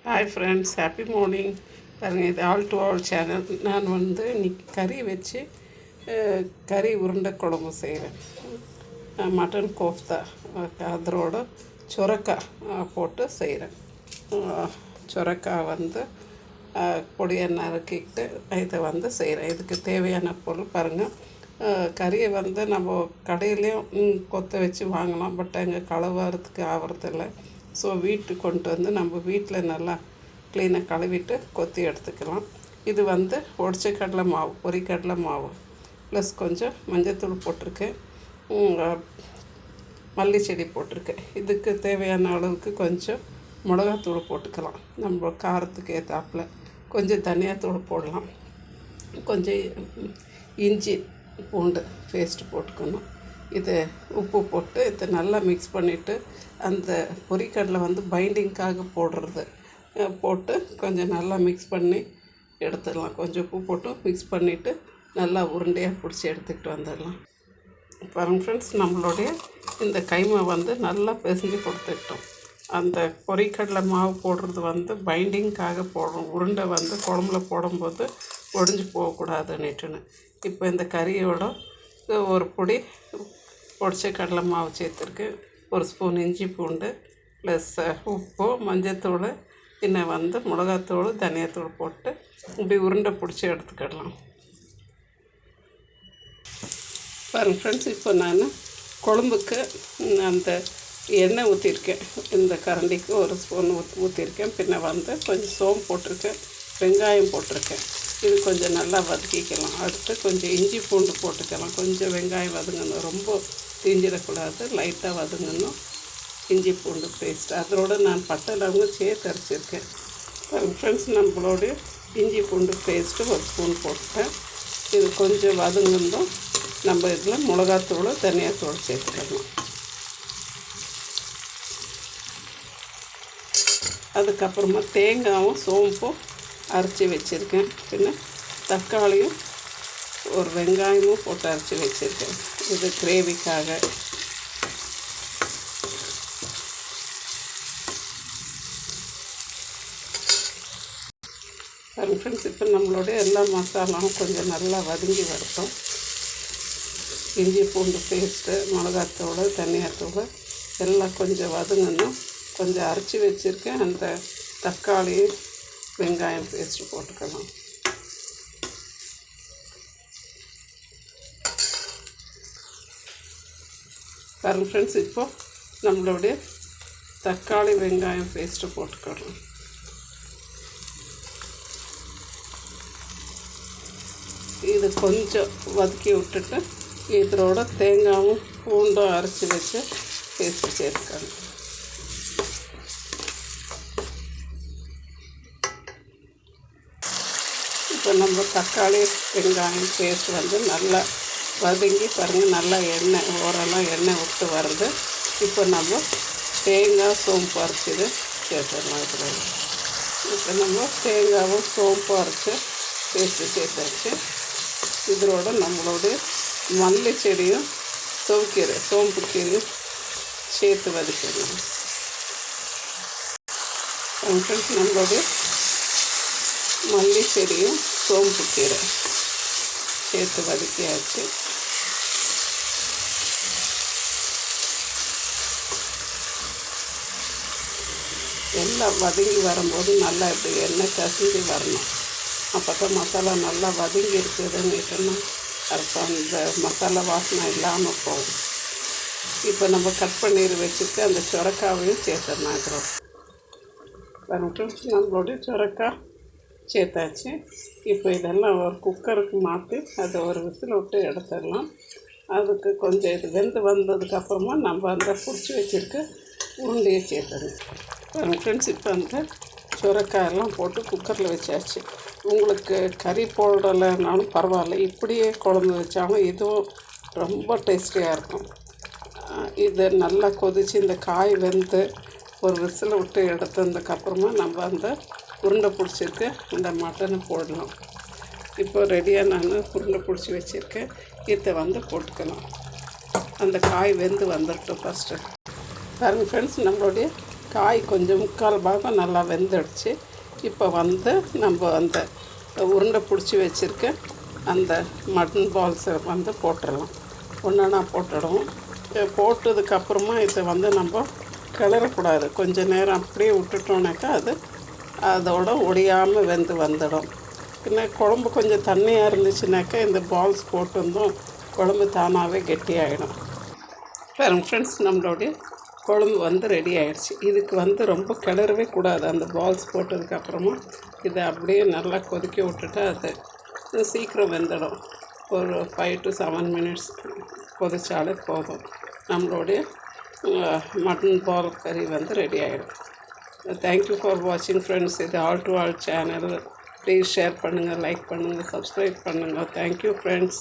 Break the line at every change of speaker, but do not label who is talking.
Hi friends, happy morning. பாருங்கள், இது all to all channel. நான் இன்றைக்கி கறி வச்சு கறி உருண்டை குழம்பு செய்கிறேன். மட்டன் கோஃப்தா அதோட சுரக்காய் போட்டு செய்கிறேன். சுரக்காய் பொடியை நறுக்கிட்டு இதை செய்கிறேன். இதுக்கு தேவையான பொருள் பாருங்கள். கறியை நம்ம கடையிலையும் கொத்த வச்சு வாங்கலாம். பட் அங்கே கழுவுறதுக்கு ஆகிறதில்ல. ஸோ வீட்டுக்கு கொண்டு நம்ம வீட்டில் நல்லா க்ளீனாக கழுவிட்டு கொத்தி எடுத்துக்கலாம். இது உடச்ச கடலை மாவு, பொரிக்கடலை மாவு ப்ளஸ் கொஞ்சம் மஞ்சத்தூள் போட்டிருக்கேன், மல்லி செடி போட்டிருக்கேன். இதுக்கு தேவையான அளவுக்கு கொஞ்சம் மிளகாத்தூள் போட்டுக்கலாம். நம்ம காரத்துக்கு ஏற்றாப்புல கொஞ்சம் தனியாத்தூள் போடலாம். கொஞ்சம் இஞ்சி பூண்டு பேஸ்ட்டு போட்டுக்கணும். இது உப்பு போட்டு இதை நல்லா மிக்ஸ் பண்ணிவிட்டு அந்த பொரிக்கடலை பைண்டிங்காக போட்டு கொஞ்சம் நல்லா மிக்ஸ் பண்ணி எடுத்துடலாம். கொஞ்சம் உப்பு போட்டு மிக்ஸ் பண்ணிவிட்டு நல்லா உருண்டையாக பிடிச்சி எடுத்துக்கிட்டு வந்துடலாம். பாருங்க ஃப்ரெண்ட்ஸ், நம்மளுடைய இந்த கைமை நல்லா பிசைஞ்சு கொடுத்துக்கிட்டோம். அந்த பொரிக்கடலை மாவு போடுறது பைண்டிங்காக போடுறோம். உருண்டை குழம்புல போடும்போது ஒடிஞ்சு போகக்கூடாதுன்னுட்டுன்னு. இப்போ இந்த கறியோட ஒரு பொடி பொடிச்ச கடலை மாவு சேர்த்துருக்கு, ஒரு ஸ்பூன் இஞ்சி பூண்டு ப்ளஸ் உப்பு, மஞ்சத்தூள், இன்னும் மிளகாத்தூள், தனியாத்தூள் போட்டு இப்படி உருண்டை பிடிச்சி எடுத்துக்கிடலாம். பாருங்கள் ஃப்ரெண்ட்ஸ், இப்போ நான் குழம்புக்கு அந்த எண்ணெய் ஊற்றிருக்கேன். இந்த கரண்டிக்கு ஒரு ஸ்பூன் ஊற்றிருக்கேன். பின்ன கொஞ்சம் சோம்பு போட்டிருக்கேன், வெங்காயம் போட்டிருக்கேன். இது கொஞ்சம் நல்லா வதக்கிக்கலாம். அடுத்து கொஞ்சம் இஞ்சி பூண்டு போட்டுக்கலாம். கொஞ்சம் வெங்காயம் வதங்கணும், ரொம்ப தீஞ்சிடக்கூடாது, லைட்டாக வதங்கணும். இஞ்சி பூண்டு பேஸ்ட் அதோடு நான் பட்டை லவங்கம் சேர்த்து அரைச்சிருக்கேன். ஃப்ரெண்ட்ஸ், நம்மளோடைய இஞ்சி பூண்டு பேஸ்ட்டு ஒரு ஸ்பூன் போட்டேன். இது கொஞ்சம் வதங்கணும். நம்ம இதில் மிளகாத்தூள், தனியாத்தூள் சேர்த்துக்கணும். அதுக்கப்புறமா தேங்காயும் சோம்பும் அரைச்சி வச்சுருக்கேன். பின்ன தக்காளியும் ஒரு வெங்காயமும் போட்டு அரைச்சி வச்சுருக்கேன். இது கிரேவிக்காக. ஃப்ரெண்ட்ஸ், இப்போ நம்மளுடைய எல்லா மசாலாவும் கொஞ்சம் நல்லா வதங்கி வரட்டும். இஞ்சி பூண்டு பேஸ்ட்டு, மிளகாத்தூள், தனியாத்தூள் எல்லாம் கொஞ்சம் வதங்கணும். கொஞ்சம் அரைச்சி வச்சுருக்கேன். அந்த தக்காளி வெங்காயம் பேஸ்ட்டு போட்டுக்கலாம். பாருங்கள் ஃப்ரெண்ட்ஸ், இப்போ நம்மளுடைய தக்காளி வெங்காயம் பேஸ்ட்டு போட்டுக்கலாம். இது கொஞ்சம் வதக்கி விட்டுட்டு இதோட தேங்காயும் பூண்டும் அரைச்சி வச்சு பேஸ்ட்டு சேர்த்துக்கணும். இப்போ நம்ம தக்காளி வெங்காயம் பேஸ்ட் நல்லா வதங்கி பாருங்கள், நல்லா எண்ணெய் ஓரெல்லாம் எண்ணெய் விட்டு வருது. இப்போ நம்ம தேங்காய் சோம்பு அரைச்சிது சேர்த்துடலாம். இப்போ நம்ம தேங்காயும் சோம்பு அரைச்சி பேஸ்ட்டு சேர்த்தாச்சு. இதோட நம்மளுடைய மல்லி செடியும் சோம்பு கீரையும் சேர்த்து வதக்கிடலாம். ஃப்ரெண்ட்ஸ், நம்மளுடைய மல்லி செடியும் சோம்பு கீரை சேர்த்து வதக்கியாச்சு. எல்லாம் வதங்கி வரும்போது நல்லா இப்படி எண்ணெய் கசிஞ்சு வரணும். அப்போ தான் மசாலா நல்லா வதங்கி இருக்குதுன்னு அர்த்தம். அந்த மசாலா வாசனை இல்லாமல் போகும். இப்போ நம்ம கட் பண்ணி வச்சுட்டு அந்த சுரக்காவையும் சேர்த்துனாக்கிறோம். நம்மளுடைய சுரக்காய் சேர்த்தாச்சு. இப்போ இதெல்லாம் ஒரு குக்கருக்கு மாற்றி அதை ஒரு விசில் விட்டு எடுத்துடலாம். அதுக்கு கொஞ்சம் இது வெந்து வந்ததுக்கப்புறமா நம்ம பிடிச்சி வச்சுருக்க உருண்டையை சேர்த்துடணும். ஃப்ரெண்ட்ஸ், இப்போ சுரக்காயெல்லாம் போட்டு குக்கரில் வச்சாச்சு. உங்களுக்கு கறி போடலைனாலும் பரவாயில்ல, இப்படியே குழம்பு வச்சாலும் இதுவும் ரொம்ப டேஸ்டியாக இருக்கும். இது நல்லா கொதித்து இந்த காய் வெந்து ஒரு விசில் விட்டு எடுத்ததுக்கப்புறமா நம்ம உருண்டை பிடிச்சிருக்க இந்த மட்டனை போடலாம். இப்போ ரெடியாக நான் உருண்டை பிடிச்சி வச்சுருக்கேன். இதை போட்டுக்கலாம். அந்த காய் வெந்து வந்துடட்டும் ஃபஸ்ட்டு. பாருங்கள் ஃப்ரெண்ட்ஸ், நம்மளுடைய காய் கொஞ்சம் 3/4 பாகம் நல்லா வெந்துடுச்சு. இப்போ வந்து நம்ம அந்த உருண்டை பிடிச்சி வச்சுருக்க அந்த மட்டன் பால்ஸை வந்து போட்டுடலாம். ஒன்றா போட்டுடுவோம். போட்டதுக்கப்புறமா இதை வந்து நம்ம கிளறக்கூடாது. கொஞ்சம் நேரம் அப்படியே விட்டுட்டோன்னாக்கா அதோட ஒடியாமல் வெந்து வந்துடும். பின்ன குழம்பு கொஞ்சம் தண்ணியாக இருந்துச்சுனாக்கா இந்த பால்ஸ் போட்டிருந்தோம் குழம்பு தானாகவே கெட்டியாகிடும். பாருங்க ஃப்ரெண்ட்ஸ், நம்மளுடைய குழம்பு வந்து ரெடி ஆகிடுச்சு. இதுக்கு வந்து ரொம்ப கிளறவே கூடாது. அந்த பால்ஸ் போட்டதுக்கப்புறமா இதை அப்படியே நல்லா கொதிக்க விட்டுட்டா அது சீக்கிரம் வெந்துடும். ஒரு 5 to 7 minutes கொதிச்சாலே போதும். நம்மளுடைய மட்டன் பால் கறி வந்து ரெடி ஆகிடும். தேங்க்யூ ஃபார் வாட்சிங் ஃப்ரெண்ட்ஸ். இது all to all channel. Please share பண்ணுங்கள், லைக் பண்ணுங்கள், சப்ஸ்கிரைப் பண்ணுங்கள். Thank you friends.